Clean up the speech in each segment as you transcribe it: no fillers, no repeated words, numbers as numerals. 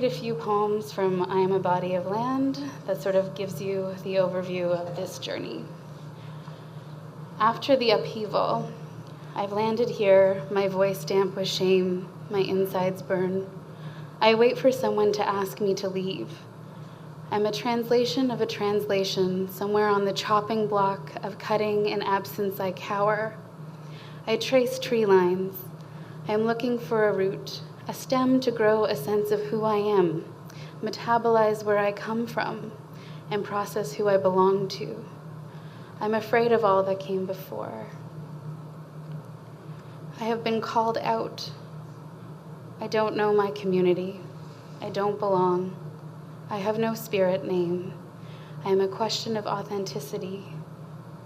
read a few poems from I Am a Body of Land that sort of gives you the overview of this journey. After the upheaval, I've landed here, my voice damp with shame, my insides burn. I wait for someone to ask me to leave. I'm a translation of a translation, somewhere on the chopping block of cutting in absence I cower. I trace tree lines. I'm looking for a root, a stem to grow a sense of who I am, metabolize where I come from, and process who I belong to. I'm afraid of all that came before. I have been called out. I don't know my community. I don't belong. I have no spirit name. I am a question of authenticity.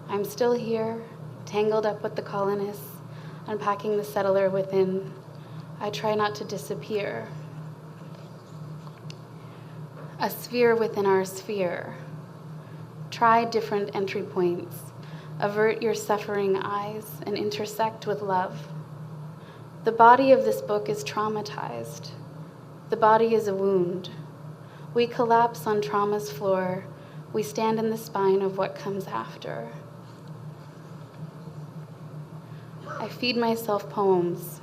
I'm still here, tangled up with the colonists, unpacking the settler within. I try not to disappear. A sphere within our sphere. Try different entry points. Avert your suffering eyes and intersect with love. The body of this book is traumatized. The body is a wound. We collapse on trauma's floor. We stand in the spine of what comes after. I feed myself poems.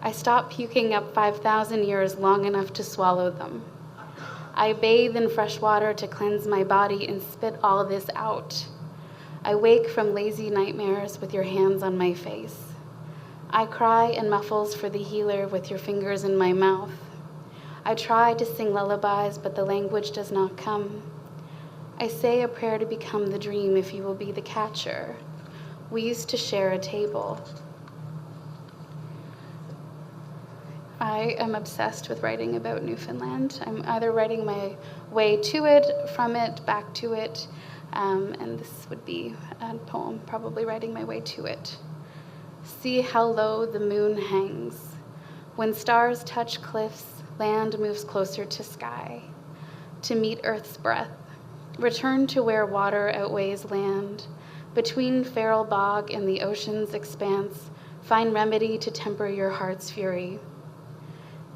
I stop puking up 5,000 years long enough to swallow them. I bathe in fresh water to cleanse my body and spit all this out. I wake from lazy nightmares with your hands on my face. I cry in muffles for the healer with your fingers in my mouth. I try to sing lullabies, but the language does not come. I say a prayer to become the dream if you will be the catcher. We used to share a table. I am obsessed with writing about Newfoundland. I'm either writing my way to it, from it, back to it, and this would be a poem, probably writing my way to it. See how low the moon hangs. When stars touch cliffs, land moves closer to sky. To meet Earth's breath, return to where water outweighs land. Between feral bog and the ocean's expanse, find remedy to temper your heart's fury.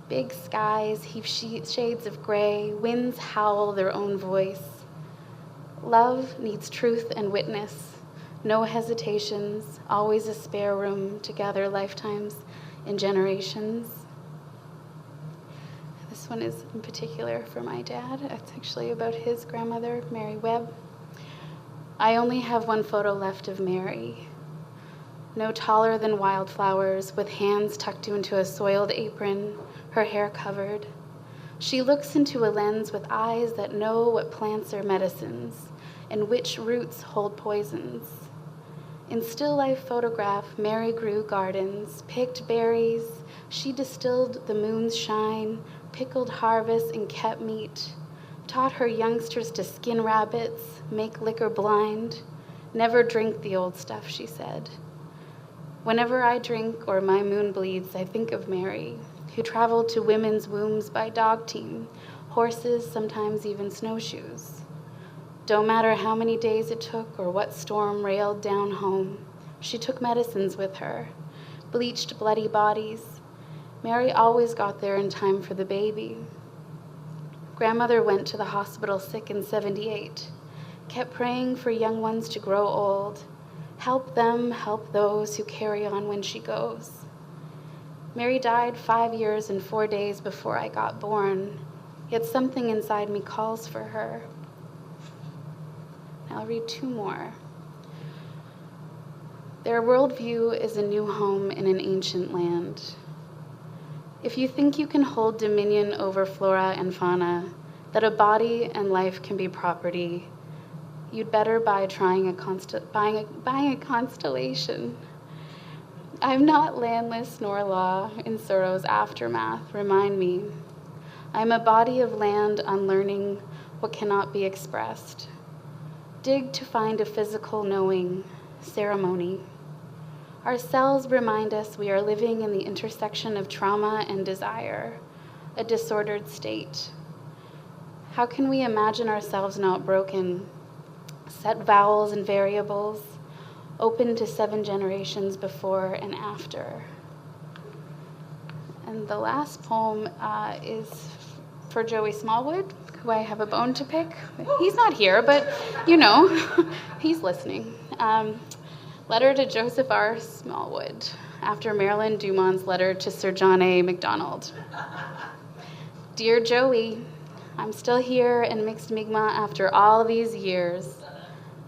Big skies heave shades of gray, winds howl their own voice. Love needs truth and witness, no hesitations, always a spare room to gather lifetimes and generations. This one is in particular for my dad. It's actually about his grandmother, Mary Webb. I only have one photo left of Mary. No taller than wildflowers, with hands tucked into a soiled apron, her hair covered. She looks into a lens with eyes that know what plants are medicines and which roots hold poisons. In still life photograph, Mary grew gardens, picked berries. She distilled the moon's shine, pickled harvests and kept meat, taught her youngsters to skin rabbits, make liquor blind. Never drink the old stuff, she said. Whenever I drink or my moon bleeds, I think of Mary, who traveled to women's wombs by dog team, horses, sometimes even snowshoes. Don't matter how many days it took or what storm railed down home, she took medicines with her, bleached bloody bodies. Mary always got there in time for the baby. Grandmother went to the hospital sick in 78, kept praying for young ones to grow old. Help them, help those who carry on when she goes. Mary died 5 years and 4 days before I got born, yet something inside me calls for her. I'll read 2 more. Their worldview is a new home in an ancient land. If you think you can hold dominion over flora and fauna, that a body and life can be property, you'd better buy buying a constellation. I'm not landless nor law in sorrow's aftermath, remind me. I'm a body of land unlearning what cannot be expressed. Dig to find a physical knowing, ceremony. Our cells remind us we are living in the intersection of trauma and desire, a disordered state. How can we imagine ourselves not broken? Set vowels and variables, open to 7 generations before and after. And the last poem is for Joey Smallwood, who I have a bone to pick. He's not here, but you know, he's listening. Letter to Joseph R. Smallwood, after Marilyn Dumont's letter to Sir John A. Macdonald. Dear Joey, I'm still here in mixed Mi'kmaq after all these years.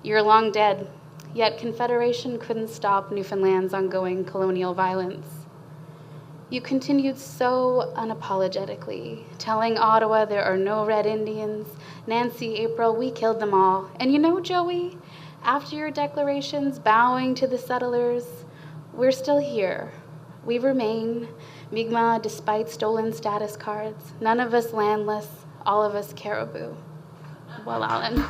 You're long dead, yet Confederation couldn't stop Newfoundland's ongoing colonial violence. You continued so unapologetically, telling Ottawa there are no Red Indians. Nancy, April, we killed them all. And you know, Joey, after your declarations bowing to the settlers, we're still here. We remain Mi'kmaq despite stolen status cards. None of us landless, all of us caribou. Well, Alan.